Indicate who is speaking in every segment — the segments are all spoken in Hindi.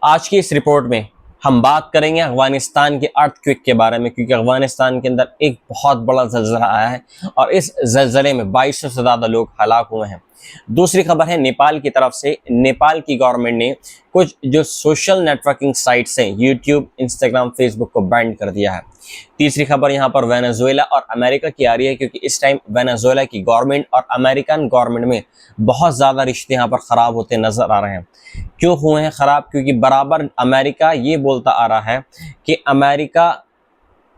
Speaker 1: आज की इस रिपोर्ट में हम बात करेंगे अफगानिस्तान के अर्थक्वेक के बारे में, क्योंकि अफगानिस्तान के अंदर एक बहुत बड़ा ज़लज़ला आया है और इस ज़लज़ले में 2200 से ज़्यादा लोग हलाक हुए हैं। दूसरी खबर है नेपाल की तरफ से। नेपाल की गवर्नमेंट ने कुछ जो सोशल नेटवर्किंग साइट्स हैं, यूट्यूब, इंस्टाग्राम, फेसबुक को बैन कर दिया है। तीसरी खबर यहाँ पर वेनेजुएला और अमेरिका की आ रही है, क्योंकि इस टाइम वेनेजुएला की गवर्नमेंट और अमेरिकन गवर्नमेंट में बहुत ज़्यादा रिश्ते यहाँ पर ख़राब होते नज़र आ रहे हैं। क्यों हुए हैं ख़राब? क्योंकि बराबर अमेरिका ये बोलता आ रहा है कि अमेरिका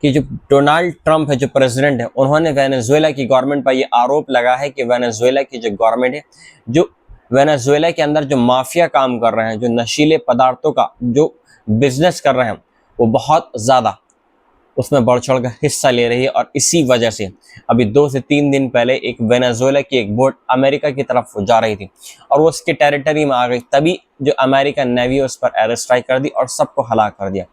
Speaker 1: कि जो डोनाल्ड ट्रंप है, जो प्रेसिडेंट है, उन्होंने वेनेजुएला की गवर्नमेंट पर ये आरोप लगा है कि वेनेजुएला की जो गवर्नमेंट है, जो वेनेजुएला के अंदर जो माफिया काम कर रहे हैं, जो नशीले पदार्थों का जो बिजनेस कर रहे हैं, वो बहुत ज़्यादा उसमें बढ़ चढ़ कर हिस्सा ले रही है। और इसी वजह से अभी 2 से 3 दिन पहले एक वेनेजुएला की एक बोट अमेरिका की तरफ जा रही थी और वो उसके टेरिटरी में आ गई, तभी जो अमेरिकन नेवी उस पर एयर स्ट्राइक कर दी और सबको हलाक कर दिया।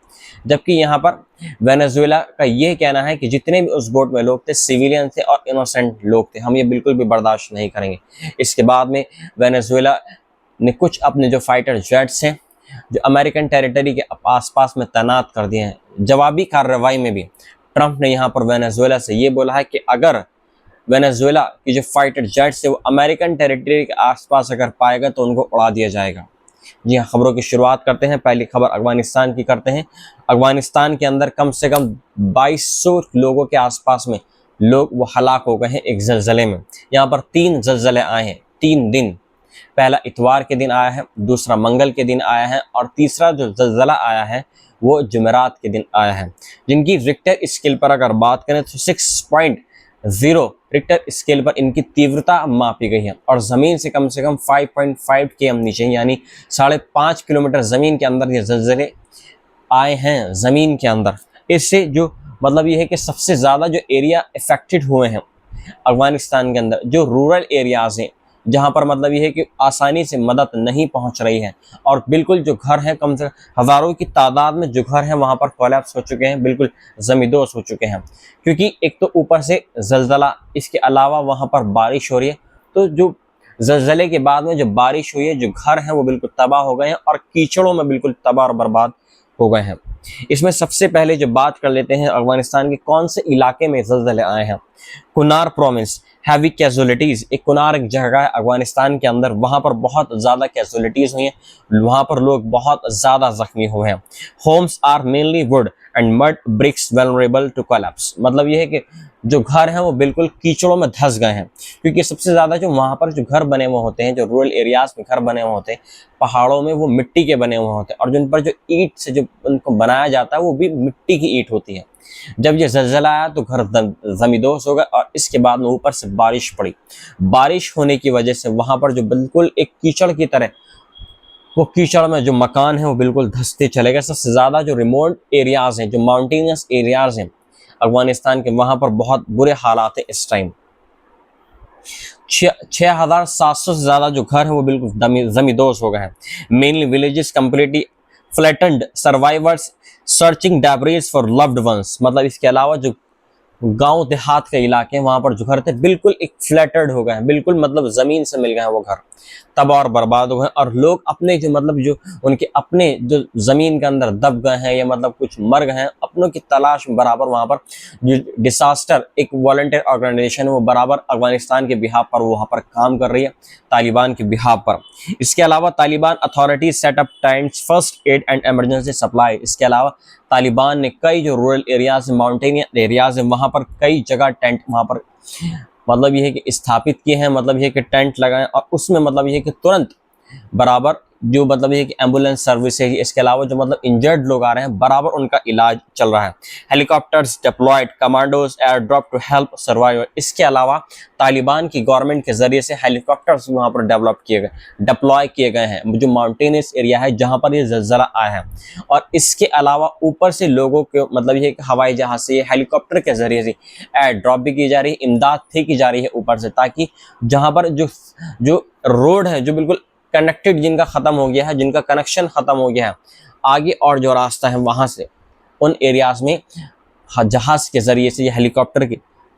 Speaker 1: जबकि यहाँ पर वेनेजुएला का यह कहना है कि जितने भी उस बोट में लोग थे सिविलियन थे और इनोसेंट लोग थे, हम ये बिल्कुल भी बर्दाश्त नहीं करेंगे। इसके बाद में वेनेजुएला ने कुछ अपने जो फाइटर जेट्स हैं जो अमेरिकन टेरिटरी के आसपास में तैनात कर दिए हैं। जवाबी कार्रवाई में भी ट्रंप ने यहाँ पर वेनेजुएला से ये बोला है कि अगर वेनेजुएला की जो फाइटर जेट्स है वो अमेरिकन टेरिटरी के आसपास अगर पाएगा तो उनको उड़ा दिया जाएगा। जी हाँ, खबरों की शुरुआत करते हैं। पहली खबर अफगानिस्तान की करते हैं। अफगानिस्तान के अंदर कम से कम 2200 लोगों के आसपास में लोग वो हलाक हो गए हैं एक ज़लज़ले में। यहाँ पर 3 ज़लज़ले आए हैं 3 दिन। पहला इतवार के दिन आया है, दूसरा मंगल के दिन आया है और तीसरा जो ज़लज़ला आया है वो जुमेरात के दिन आया है, जिनकी रिक्टर स्केल पर अगर बात करें तो 6.0 रिक्टर स्केल पर इनकी तीव्रता मापी गई है और ज़मीन से कम 5.5 km नीचे, यानी 5.5 किलोमीटर ज़मीन के अंदर ये ज़लज़ले आए हैं ज़मीन के अंदर। इससे जो मतलब ये है कि सबसे ज़्यादा जो एरिया इफेक्टेड हुए हैं अफगानिस्तान के अंदर, जो रूरल एरियाज़ हैं, जहाँ पर मतलब ये है कि आसानी से मदद नहीं पहुँच रही है और बिल्कुल जो घर हैं, कम से कम हज़ारों की तादाद में जो घर हैं वहाँ पर कोलैप्स हो चुके हैं, बिल्कुल ज़मींदोज़ हो चुके हैं। क्योंकि एक तो ऊपर से ज़लज़ला, इसके अलावा वहाँ पर बारिश हो रही है, तो जो ज़लज़ले के बाद में जो बारिश हुई है, जो घर हैं वो बिल्कुल तबाह हो गए हैं और कीचड़ों में बिल्कुल तबाह और बर्बाद हो गए हैं। इसमें सबसे पहले जो बात कर लेते हैं अफगानिस्तान के कौन से इलाके में ज़लज़ले आए हैं। Kunar province, heavy casualties. एक कुनार एक जगह है अफगानिस्तान के अंदर, वहाँ पर बहुत ज़्यादा कैजुअलिटीज़ हुई हैं, वहाँ पर लोग बहुत ज़्यादा ज़ख्मी हुए हैं। Homes are mainly wood and mud bricks vulnerable to collapse. मतलब ये है कि जो घर हैं वो बिल्कुल कीचड़ों में धंस गए हैं, क्योंकि सबसे ज़्यादा जो वहाँ पर जो घर बने हुए होते हैं, जो रूरल एरियाज़ में घर बने हुए होते हैं, पहाड़ों में, वो मिट्टी के बने हुए होते हैं और जिन पर जो ईंट से जो उनको बनाया जाता है वो भी मिट्टी की ईंट होती है। जब ये ज़लज़ला आया तो घर ज़मींदोज़ हो गए और इसके बाद में ऊपर से बारिश पड़ी। बारिश होने की वजह से वहाँ पर जो बिल्कुल एक कीचड़ की तरह, वो कीचड़ में जो मकान है वो बिल्कुल धंसते चले गए। सबसे ज़्यादा जो रिमोट एरियाज़ हैं, जो माउंटेनियस एरियाज़ हैं अफगानिस्तान के, वहाँ पर बहुत बुरे हालात हैं इस टाइम। 6,700 से ज़्यादा जो घर हैं वो बिल्कुल ज़मींदोज़ हो गए हैं। Mainly villages completely flattened, survivors searching debris for loved ones. मतलब इसके अलावा जो गांव देहात के इलाके हैं वहाँ पर जो घर थे बिल्कुल एक फ्लैटर्ड हो गए हैं, बिल्कुल मतलब ज़मीन से मिल गए हैं वो घर, तबाह और बर्बाद हो गए और लोग अपने जो मतलब जो उनके अपने जो ज़मीन के अंदर दब गए हैं या मतलब कुछ मर गए हैं, अपनों की तलाश में बराबर वहाँ पर जो डिसास्टर एक वॉलंटियर ऑर्गेनाइजेशन है वो बराबर अफगानिस्तान के बिहाफ पर वहाँ पर काम कर रही है, तालिबान के बिहाफ पर। इसके अलावा Taliban authorities setup times first aid and emergency supply. इसके अलावा तालिबान ने कई जो रूरल एरियाज, माउंटेनियस एरियाज हैं वहाँ पर कई जगह टेंट वहाँ पर मतलब ये है कि स्थापित किए हैं, मतलब ये है कि टेंट लगाएं और उसमें मतलब ये है कि तुरंत बराबर जो मतलब ये कि एम्बुलेंस सर्विस है, इसके अलावा जो मतलब इंजर्ड लोग आ रहे हैं बराबर उनका इलाज चल रहा है। Helicopters deployed, commandos air drop to help survive. इसके अलावा तालिबान की गवर्नमेंट के जरिए से हेलीकॉप्टर्स वहाँ पर डिप्लॉय किए गए हैं जो माउंटेनियस एरिया है जहाँ पर ये ज़लज़ला आया है। और इसके अलावा ऊपर से लोगों के मतलब ये हवाई जहाज से, हेलीकॉप्टर के जरिए से एयर ड्रॉप भी की जा रही है, इमदाद की जा रही है ऊपर से, ताकि जहाँ पर जो रोड है जो बिल्कुल कनेक्टेड, जिनका ख़त्म हो गया है, जिनका कनेक्शन ख़त्म हो गया है, आगे और जो रास्ता है वहाँ से उन एरियाज़ में जहाज़ के ज़रिए से या हेलीकॉप्टर के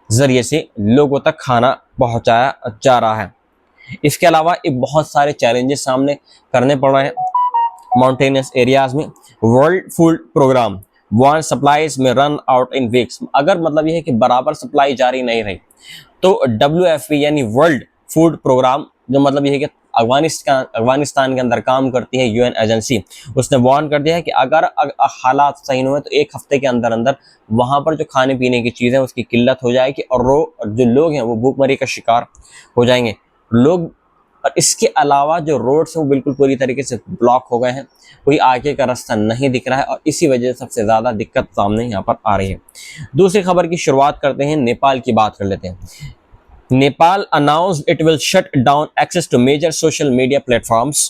Speaker 1: ज़रिए से लोगों तक खाना पहुँचाया जा रहा है। इसके अलावा एक बहुत सारे चैलेंजेस सामने करने पड़ रहे हैं। माउंटेनियस एरियाज में। World food programme water supplies में रन आउट इन वीक्स, अगर मतलब ये है कि बराबर सप्लाई जारी नहीं रही तो WFP यानी वर्ल्ड फूड प्रोग्राम, जो मतलब ये है कि अफगानिस्तान के अंदर काम करती है UN एजेंसी, उसने वार्न कर दिया है कि अगर हालात सही नहीं हुए तो एक हफ्ते के अंदर अंदर वहां पर जो खाने पीने की चीज़ें उसकी किल्लत हो जाएगी और जो लोग हैं वो भूखमरी का शिकार हो जाएंगे लोग। और इसके अलावा जो रोड्स हैं वो बिल्कुल पूरी तरीके से ब्लॉक हो गए हैं, कोई आगे का रास्ता नहीं दिख रहा है और इसी वजह से सबसे ज़्यादा दिक्कत सामने यहाँ पर आ रही है। दूसरी खबर की शुरुआत करते हैं, नेपाल की बात कर लेते हैं। Nepal announced it will shut down access to major social media platforms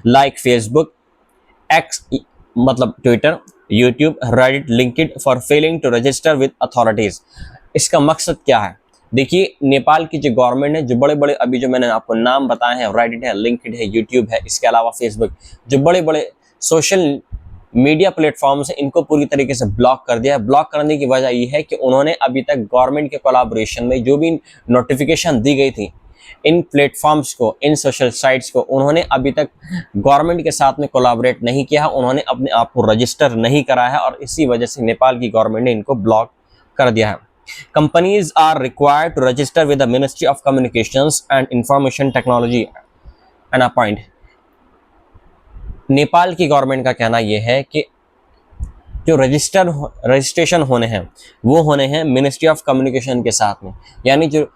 Speaker 1: like Facebook, X मतलब Twitter, YouTube, Reddit, LinkedIn for failing to register with authorities। इसका मकसद क्या है? देखिए, नेपाल की जो गवर्नमेंट है, जो बड़े बड़े अभी जो मैंने आपको नाम बताए हैं, Reddit है, LinkedIn है, YouTube है, इसके अलावा Facebook, जो बड़े बड़े सोशल मीडिया प्लेटफॉर्म्स हैं, इनको पूरी तरीके से ब्लॉक कर दिया है। ब्लॉक करने की वजह ये है कि उन्होंने अभी तक गवर्नमेंट के कोलैबोरेशन में जो भी नोटिफिकेशन दी गई थी इन प्लेटफॉर्म्स को, इन सोशल साइट्स को, उन्होंने अभी तक गवर्नमेंट के साथ में कोलैबोरेट नहीं किया है, उन्होंने अपने आप को रजिस्टर नहीं करा है और इसी वजह से नेपाल की गवर्नमेंट ने इनको ब्लॉक कर दिया है। Companies are required to register with the ministry of communications and information technology and appoint. Nepal की गवर्नमेंट का कहना यह है कि जो रजिस्ट्रेशन होने हैं वो होने हैं मिनिस्ट्री ऑफ कम्युनिकेशन के साथ में, यानी जो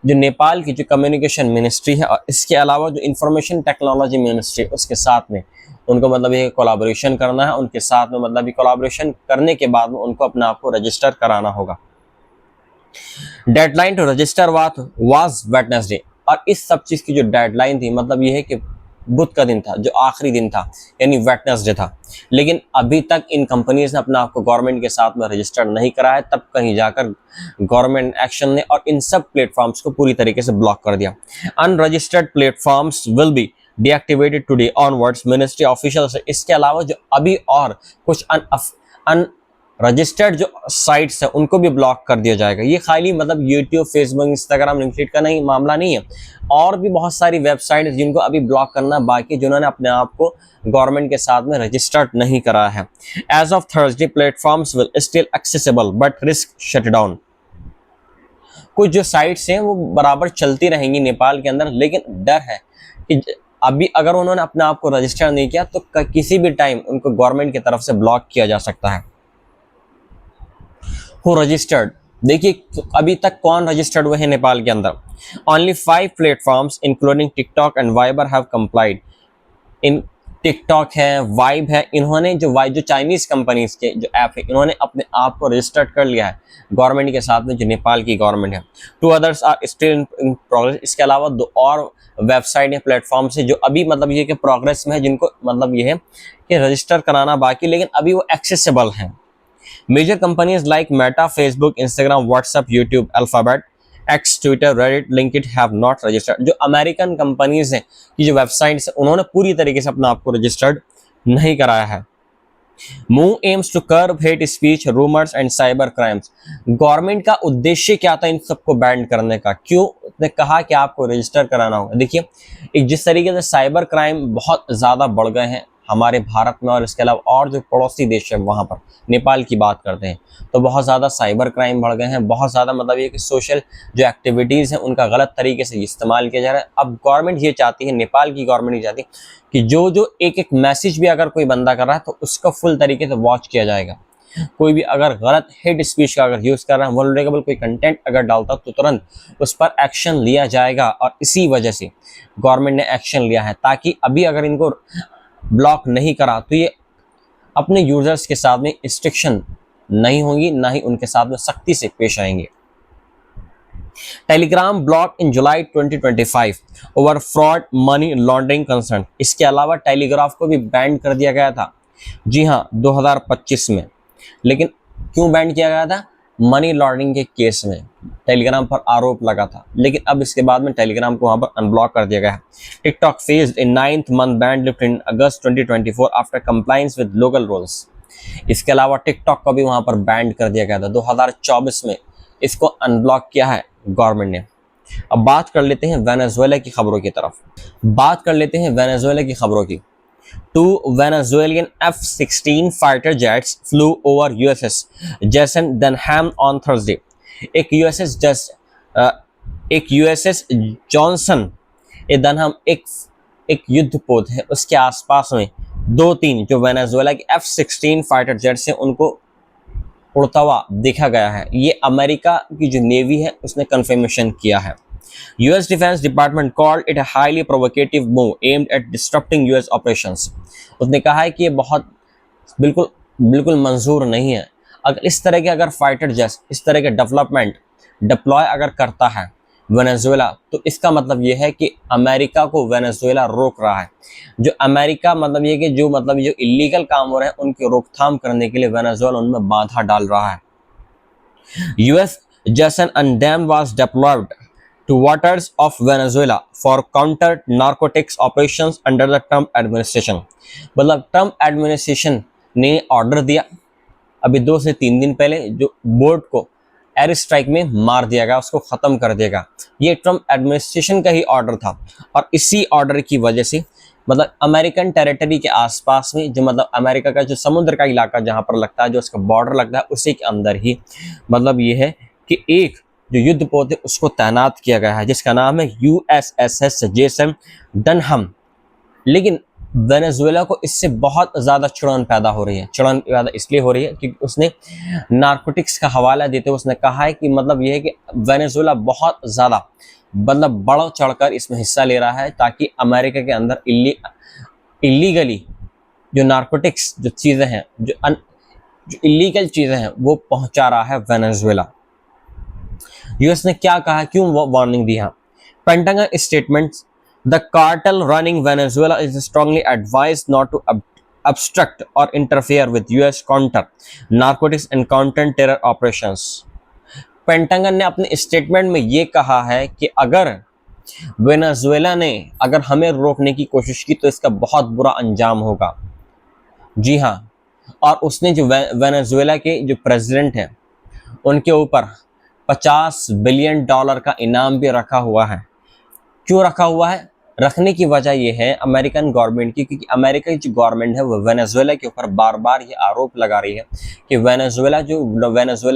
Speaker 1: नेपाल की जो कम्युनिकेशन मिनिस्ट्री है और इसके अलावा जो इंफॉर्मेशन टेक्नोलॉजी मिनिस्ट्री उसके साथ में उनको मतलब ये कोलैबोरेशन करना है, उनके साथ में मतलब ये कोलैबोरेशन करने के बाद में उनको अपने आप को रजिस्टर कराना होगा। Deadline to register was Wednesday, और इस सब चीज़ की जो डेडलाइन थी मतलब ये है कि बुध का दिन था, जो आखिरी दिन था, यानी वेडनेसडे था, लेकिन अभी तक इन कंपनीज ने अपने आप को गवर्नमेंट के साथ में रजिस्टर नहीं कराया। तब कहीं जाकर गवर्नमेंट एक्शन ने और इन सब प्लेटफॉर्म्स को पूरी तरीके से ब्लॉक कर दिया। Unregistered platforms will be deactivated today onwards, ministry official. इसके अलावा जो अभी और कुछ रजिस्टर्ड जो साइट्स है उनको भी ब्लॉक कर दिया जाएगा। ये खाली मतलब यूट्यूब, फेसबुक, इंस्टाग्राम, लिंक्डइन का नहीं मामला नहीं है, और भी बहुत सारी वेबसाइट जिनको अभी ब्लॉक करना बाकी, जिन्होंने अपने आप को गवर्नमेंट के साथ में रजिस्टर्ड नहीं करा है। As of Thursday platforms will still accessible but risk shutdown. कुछ जो साइट्स हैं वो बराबर चलती रहेंगी नेपाल के अंदर, लेकिन डर है कि अभी अगर उन्होंने अपने आप को रजिस्टर नहीं किया तो किसी भी टाइम उनको गवर्नमेंट की तरफ से ब्लॉक किया जा सकता है। हु रजिस्टर्ड, देखिए अभी तक कौन रजिस्टर्ड हुए हैं नेपाल के अंदर। Only 5 platforms including TikTok and Viber have complied. In TikTok है, वाइब है, इन्होंने जो चाइनीज कंपनीज के जो ऐप है इन्होंने अपने आप को रजिस्टर्ड कर लिया है गवर्नमेंट के साथ में, जो नेपाल की गवर्नमेंट है। 2 others are still in progress. इसके अलावा 2 और वेबसाइट या प्लेटफॉर्म से जो अभी मतलब ये कि प्रोग्रेस में है, जिनको मतलब ये है कि रजिस्टर कराना बाकी, लेकिन अभी वो एक्सेसिबल हैं। Major companies like Meta, Facebook, Instagram, WhatsApp, YouTube, Alphabet, X, Twitter, Reddit, LinkedIn have not registered। जो अमेरिकन कंपनीज हैं की जो वेबसाइट्स हैं उन्होंने पूरी तरीके से अपने आप को रजिस्टर्ड नहीं कराया है। Move aims to curb hate speech, rumours and cyber crimes. Government का उद्देश्य क्या था इन सबको बैन करने का? क्यों उसने कहा कि आपको रजिस्टर कराना होगा? देखिए, एक जिस तरीके से साइबर क्राइम बहुत ज़्यादा बढ़ गए हैं हमारे भारत में, और इसके अलावा और जो पड़ोसी देश है वहाँ पर नेपाल की बात करते हैं तो बहुत ज़्यादा साइबर क्राइम बढ़ गए हैं, बहुत ज़्यादा मतलब ये कि सोशल जो एक्टिविटीज़ हैं उनका गलत तरीके से इस्तेमाल किया जा रहा है। अब गवर्नमेंट ये चाहती है, नेपाल की गवर्नमेंट ये चाहती है कि जो एक मैसेज भी अगर कोई बंदा कर रहा है तो उसका फुल तरीके से वॉच किया जाएगा। कोई भी अगर गलत हेट स्पीच का अगर यूज़ कर रहा है, वल्नरेबल कोई कंटेंट अगर डालता तो तुरंत उस पर एक्शन लिया जाएगा, और इसी वजह से गवर्नमेंट ने एक्शन लिया है, ताकि अभी अगर इनको ब्लॉक नहीं करा तो ये अपने यूजर्स के साथ में रिस्ट्रिक्शन नहीं होंगी, ना ही उनके साथ में सख्ती से पेश आएंगे। Telegram block in July 2025 over fraud money laundering concern. इसके अलावा टेलीग्राफ को भी बैन कर दिया गया था, जी हाँ, 2025 में। लेकिन क्यों बैन किया गया था? मनी लॉन्ड्रिंग के केस में टेलीग्राम पर आरोप लगा था, लेकिन अब इसके बाद में टेलीग्राम को वहां पर अनब्लॉक कर दिया गया है। TikTok faced in 9th month ban lift in August 2024 after compliance with local rules. इसके अलावा टिकटॉक को भी वहां पर बैन कर दिया गया था, 2024 में इसको अनब्लॉक किया है गवर्नमेंट ने। अब बात कर लेते हैं वेनेजुएला की खबरों की तरफ। बात कर लेते हैं वेनेजुएला की खबरों की। Two Venezuelan F-16 fighter jets flew over USS Jason Denham on Thursday. एक यूएसएस जस एक यूएसएस जॉनसन ए दनहम एक युद्धपोत है, उसके आसपास में दो तीन जो वेनेजुएला के F-16 फाइटर जेट्स हैं उनको उड़ता हुआ देखा गया है। ये अमेरिका की जो नेवी है उसने कंफर्मेशन किया है। US Defense Department called it a highly provocative move aimed at disrupting US operations. उसने कहा है कि ये बहुत बिल्कुल मंजूर नहीं है। अगर इस तरह के फाइटर जेट्स इस तरह के डेवलपमेंट डिप्लॉय अगर करता है वेनेजुएला, तो इसका मतलब ये है कि अमेरिका को वेनेजुएला रोक रहा है। जो अमेरिका मतलब ये कि जो इलीगल काम हो रहे हैं उनकी रोकथाम करने के लिए वेनेजुएला उनमें बाधा डाल रहा है। US Jason Denham was deployed to waters of Venezuela for counter narcotics operations under the Trump administration. मतलब ट्रम्प एडमिनिस्ट्रेशन ने ऑर्डर दिया अभी 2 से 3 दिन पहले जो बोट को एयर स्ट्राइक में मार दिया गया, उसको खत्म कर दिया। ये ट्रम्प एडमिनिस्ट्रेशन का ही ऑर्डर था और इसी ऑर्डर की वजह से अमेरिकन टेरिटरी के आसपास में जो अमेरिका का जो समुद्र का इलाका जहां पर लगता है, जो उसका बॉर्डर लगता है, उसी के अंदर ही ये है कि एक जो युद्धपोत है उसको तैनात किया गया है जिसका नाम है USS जेसन डनहम। लेकिन वेनेजुएला को इससे बहुत ज़्यादा चिड़न पैदा हो रही है। चिड़न पैदा इसलिए हो रही है क्योंकि उसने नारकोटिक्स का हवाला देते हुए उसने कहा है कि ये है कि वेनेजुएला बहुत ज़्यादा बढ़ चढ़कर इसमें हिस्सा ले रहा है ताकि अमेरिका के अंदर इलीगली जो नारकोटिक्स जो चीज़ें हैं, जो इलीगल चीज़ें हैं, वो पहुंचा रहा है वेनेजुएला। यूएस ने क्या कहा, क्यों warning the? Pentagon statements The cartel running Venezuela is strongly advised not to obstruct or interfere with US counter narcotics and counter terror operations. Pentagon ने अपने स्टेटमेंट में ये कहा है कि अगर वेनेजुएला ने हमें रोकने की कोशिश की तो इसका बहुत बुरा अंजाम होगा। जी हाँ, और उसने जो वेनेजुएला के जो प्रेसिडेंट हैं उनके ऊपर $50 बिलियन का इनाम भी रखा हुआ है। क्यों रखा हुआ है? रखने की वजह यह है अमेरिकन गवर्नमेंट की, क्योंकि अमेरिका की जो गवर्नमेंट है वो वेनेजुएला के ऊपर बार बार ये आरोप लगा रही है कि वेनेजुएला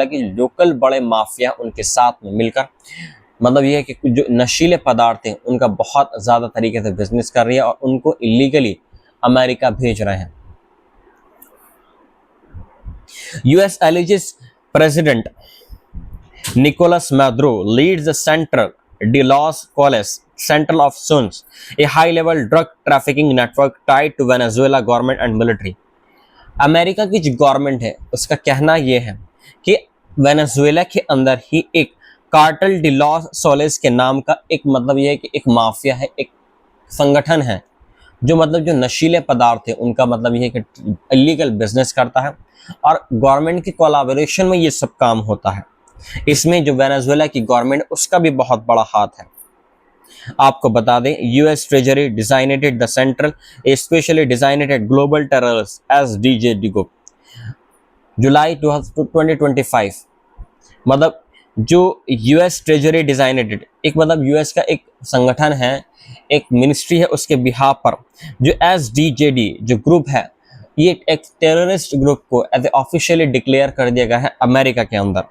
Speaker 1: की लोकल बड़े माफिया उनके साथ में मिलकर ये है कि जो नशीले पदार्थ हैं उनका बहुत ज़्यादा तरीके से बिजनेस कर रही है और उनको इलीगली अमेरिका भेज रहे हैं। US alleges President Nicolas Maduro leads the Central de los Coles Central of Suns, a high-level drug trafficking network tied to Venezuela government and military. America की जो गवर्नमेंट है उसका कहना यह है कि वेनेजुएला के अंदर ही एक कार्टेल डी लॉस सोलेस के नाम का एक यह है कि एक माफिया है, एक संगठन है जो जो नशीले पदार्थ है उनका यह है कि इलीगल बिजनेस करता है और गवर्नमेंट की कोलैबोरेशन में ये सब काम होता है। इसमें जो वेनेजुएला की गवर्नमेंट उसका भी बहुत बड़ा हाथ है। आपको बता दें, US treasury designated the central specially designated global terrorist SDJ को जुलाई 2025 जो US ट्रेजरी डिजाइनेटेड एक US का एक संगठन है, एक मिनिस्ट्री है, उसके बिहाफ पर जो SDJD जो ग्रुप है ये एक टेररिस्ट ग्रुप को एज ए ऑफिशियली डिक्लेयर कर दिया गया है अमेरिका के अंदर।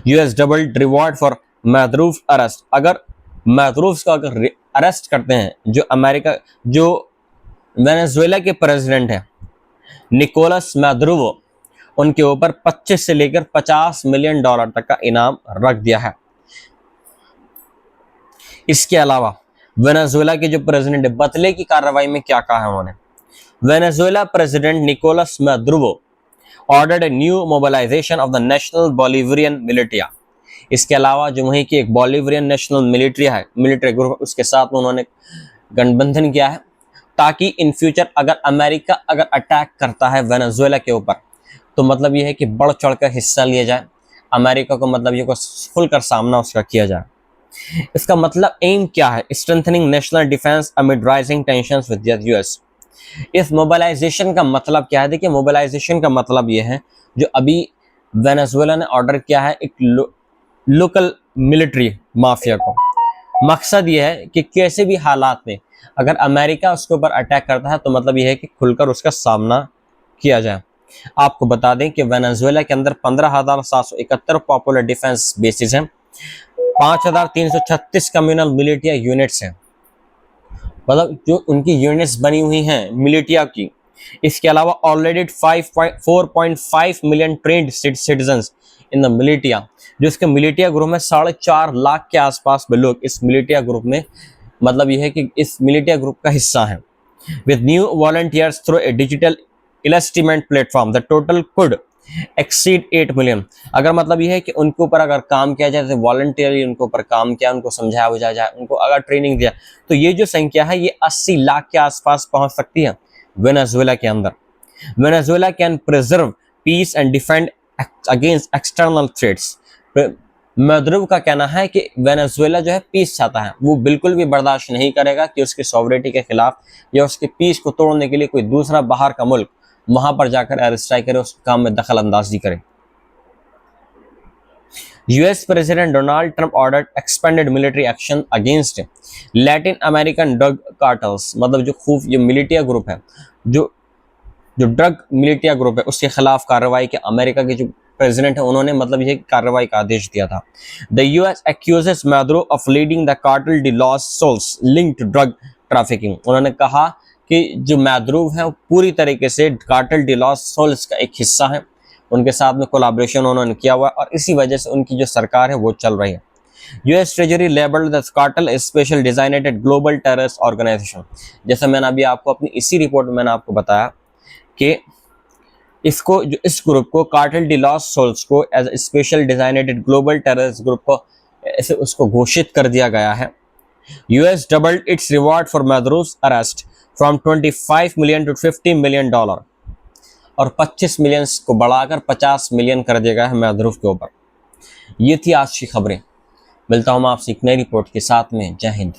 Speaker 1: US doubled reward for Maduro arrest. अगर मैदरूफ का अरेस्ट करते हैं जो वेनेजुएला के प्रेसिडेंट हैं निकोलस मैदुरो, उनके ऊपर 25 से लेकर $50 मिलियन तक का इनाम रख दिया है। इसके अलावा वेनेजुएला के जो प्रेसिडेंट है, बदले की कार्रवाई में क्या कहा है उन्होंने? Venezuela president Nicolas Maduro ordered a new mobilization of the National Bolivarian Militia. इसके अलावा जो वहीं की एक बोलिवियन नेशनल मिलिट्री ग्रुप उसके साथ में उन्होंने गठबंधन किया है ताकि इन फ्यूचर अगर अमेरिका अटैक करता है वेनेजुएला के ऊपर तो ये है कि बढ़ चढ़कर हिस्सा लिया जाए, अमेरिका को ये को खुलकर सामना उसका किया जाए। इसका एम क्या है? Strengthening national defence amid rising tensions with US। इस मोबिलाइजेशन का मतलब क्या है? देखिए, मोबिलाइजेशन का ये है जो अभी वेनेजुएला ने ऑर्डर किया है एक लोकल मिलिट्री माफिया को, मकसद ये है कि कैसे भी हालात में अगर अमेरिका उसके ऊपर अटैक करता है तो मतलब ये है कि खुलकर उसका सामना किया जाए। आपको बता दें कि वेनेजुएला के अंदर 15,771 पॉपुलर डिफेंस बेसिस हैं, 5,336 कम्युनल मिलिटिया यूनिट्स हैं, मतलब जो उनकी यूनिट्स बनी हुई हैं मिलिटिया की। इसके अलावा already 4.5 million trend citizens in the militia, जो इसके मिलिटिया ग्रुप में 4.5 लाख के आसपास में लोग इस मिलिटिया ग्रुप में, मतलब यह है कि इस मिलिटिया ग्रुप का हिस्सा है। With new volunteers through a digital investment platform the total could exceed 8 million. अगर मतलब यह है कि उनके ऊपर अगर काम किया जाए, वॉलंटियरली उनके ऊपर काम किया, उनको समझाया बुझाया जाए, उनको अगर ट्रेनिंग दिया, तो ये जो संख्या है ये 80 लाख के आसपास पहुंच सकती है वेनेजुएला के अंदर। Venezuela can preserve peace and defend against external threats. Maduro का कहना है कि वेनेजुएला जो है पीस चाहता है, वो बिल्कुल भी बर्दाश्त नहीं करेगा कि उसकी सॉवरेनिटी के खिलाफ या उसके पीस को तोड़ने के लिए कोई दूसरा बाहर का मुल्क वहां पर जाकर एयर स्ट्राइक करे, उस काम में दखल अंदाजी करे। US president Donald Trump ordered expanded military action against Latin American drug cartels, मतलब जो मिलिटिया ग्रुप है, जो ड्रग मिलिटिया ग्रुप है, उसके खिलाफ कार्रवाई के अमेरिका के जो प्रेसिडेंट है उन्होंने मतलब ये कार्रवाई का आदेश दिया था। The US accuses Maduro of leading the Cartel de los Soles linked to drug trafficking. उन्होंने कहा कि जो मैद्रूव है वो पूरी तरीके से कार्टेल डी लॉस सोल्स का एक हिस्सा है, उनके साथ में कोलैबोरेशन उन्होंने किया हुआ है और इसी वजह से उनकी जो सरकार है वो चल रही है। US treasury labelled the cartel a special designated global terrorist organisation. जैसे मैंने अभी आपको अपनी इसी रिपोर्ट में मैंने आपको बताया कि इसको जो इस ग्रुप को कार्टेल डी लॉस सोल्स को as a special designated global terrorist group को ऐसे उसको घोषित कर दिया गया है। US doubled its reward for Maduro's arrest from 25 million to 50 million dollar, और 25 मिलियन को बढ़ाकर 50 मिलियन कर दिया गया है मैदरूव के ऊपर। ये थी आज की खबरें। मिलता हूं मैं आपसे एक नई रिपोर्ट के साथ में। जय हिंद।